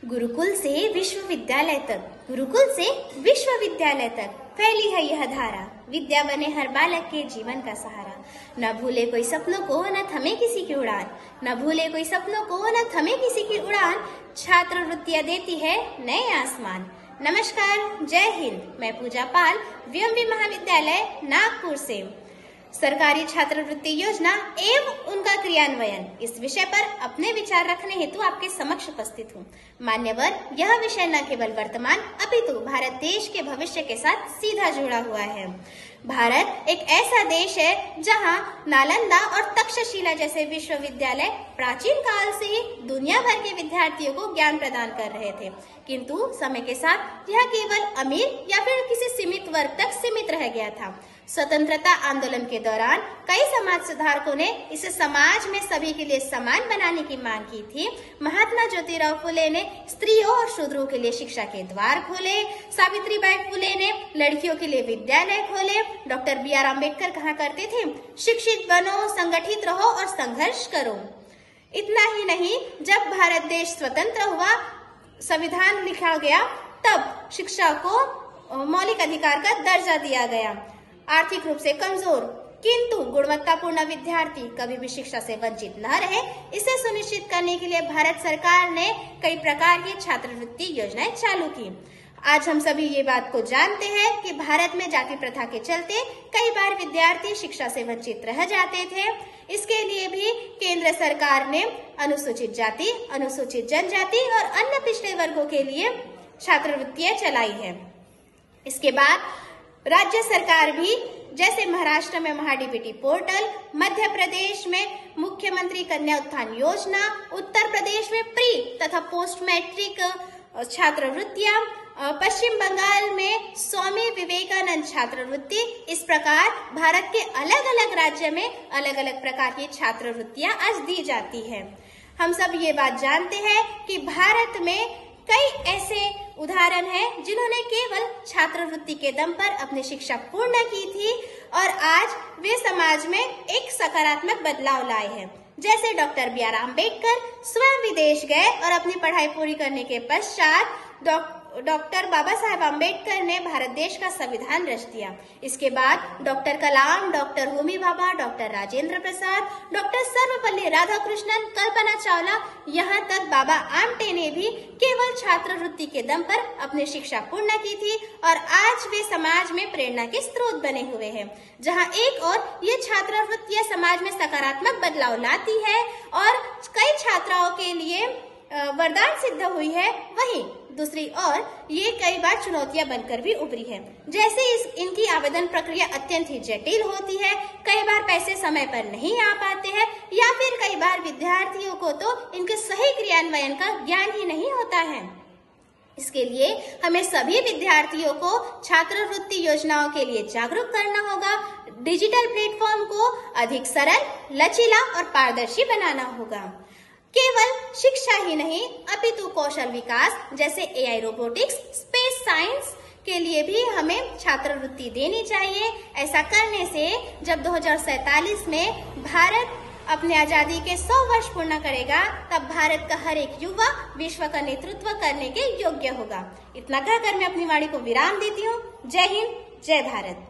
गुरुकुल से विश्वविद्यालय तक, गुरुकुल से विश्वविद्यालय तक फैली है यह धारा। विद्या बने हर बालक के जीवन का सहारा। न भूले कोई सपनों को, न थमे किसी की उड़ान। न भूले कोई सपनों को, न थमे किसी की उड़ान। छात्रवृत्तियां देती है नए आसमान। नमस्कार, जय हिंद। मैं पूजा पाल, वीएमवी महाविद्यालय नागपुर से। सरकारी छात्रवृत्ति योजना एवं उनका क्रियान्वयन, इस विषय पर अपने विचार रखने हेतु आपके समक्ष उपस्थित हूँ। मान्यवर, यह विषय न केवल वर्तमान अपितु भारत देश के भविष्य के साथ सीधा जुड़ा हुआ है। भारत एक ऐसा देश है जहाँ नालंदा और तक्षशिला जैसे विश्वविद्यालय प्राचीन काल से ही दुनिया भर के विद्यार्थियों को ज्ञान प्रदान कर रहे थे, किंतु समय के साथ यह केवल अमीर या फिर किसी सीमित वर्ग तक सीमित रह गया था। स्वतंत्रता आंदोलन के दौरान कई समाज सुधारकों ने इसे समाज में सभी के लिए समान बनाने की मांग की थी। महात्मा ज्योतिराव फुले ने स्त्रियों और शूद्रों के लिए शिक्षा के द्वार खोले। सावित्रीबाई फुले ने लड़कियों के लिए विद्यालय खोले। Doctor B R. अम्बेडकर कहा करते थे, शिक्षित बनो, संगठित रहो और संघर्ष करो। इतना ही नहीं, जब भारत देश स्वतंत्र हुआ, संविधान लिखा गया, तब शिक्षा को मौलिक अधिकार का दर्जा दिया गया। आर्थिक रूप से कमजोर किंतु गुणवत्तापूर्ण विद्यार्थी कभी भी शिक्षा से वंचित न रहे, इसे सुनिश्चित करने के लिए भारत सरकार ने कई प्रकार की छात्रवृत्ति योजनाएं चालू की। आज हम सभी ये बात को जानते हैं कि भारत में जाति प्रथा के चलते कई बार विद्यार्थी शिक्षा से वंचित रह जाते थे। इसके लिए भी केंद्र सरकार ने अनुसूचित जाति, अनुसूचित जनजाति और अन्य पिछड़े वर्गों के लिए छात्रवृत्तियां चलाई है। इसके बाद राज्य सरकार भी, जैसे महाराष्ट्र में महाडीबीटी पोर्टल, मध्य प्रदेश में मुख्यमंत्री कन्या उत्थान योजना, उत्तर प्रदेश में प्री तथा पोस्ट मैट्रिक छात्रवृत्तियां, पश्चिम बंगाल में स्वामी विवेकानंद छात्रवृत्ति, इस प्रकार भारत के अलग अलग राज्य में अलग अलग प्रकार की छात्रवृत्तियां आज दी जाती है। हम सब ये बात जानते हैं कि भारत में कई ऐसे उदाहरण हैं जिन्होंने केवल छात्रवृत्ति के दम पर अपनी शिक्षा पूर्ण की थी और आज वे समाज में एक सकारात्मक बदलाव लाए हैं। जैसे डॉक्टर बी.आर. अम्बेडकर स्वयं विदेश गए और अपनी पढ़ाई पूरी करने के पश्चात डॉक्टर बाबा साहेब अम्बेडकर ने भारत देश का संविधान रच दिया। इसके बाद डॉक्टर कलाम, doctor Homi Bhabha, doctor Rajendra Prasad, doctor Sarvepalli Radhakrishnan, Kalpana Chawla, यहाँ तक बाबा आमटे ने भी केवल छात्रवृत्ति के दम पर अपनी शिक्षा पूर्ण की थी और आज वे समाज में प्रेरणा के स्रोत बने हुए हैं। जहाँ एक और ये छात्रवृत्तियां समाज में सकारात्मक बदलाव लाती है और कई छात्राओं के लिए वरदान सिद्ध हुई है, वहीं दूसरी ओर ये कई बार चुनौतियां बनकर भी उभरी है। जैसे इनकी आवेदन प्रक्रिया अत्यंत ही जटिल होती है, कई बार पैसे समय पर नहीं आ पाते हैं या फिर कई बार विद्यार्थियों को तो इनके सही क्रियान्वयन का ज्ञान ही नहीं होता है। इसके लिए हमें सभी विद्यार्थियों को छात्रवृत्ति योजनाओं के लिए जागरूक करना होगा। डिजिटल प्लेटफॉर्म को अधिक सरल, लचीला और पारदर्शी बनाना होगा। केवल शिक्षा ही नहीं अपितु कौशल विकास जैसे एआई, रोबोटिक्स, स्पेस साइंस के लिए भी हमें छात्रवृत्ति देनी चाहिए। ऐसा करने से जब 2047 में भारत अपने आजादी के 100 वर्ष पूर्ण करेगा, तब भारत का हर एक युवा विश्व का नेतृत्व करने के योग्य होगा। इतना कहकर मैं अपनी वाणी को विराम देती हूँ। जय हिंद, जय भारत।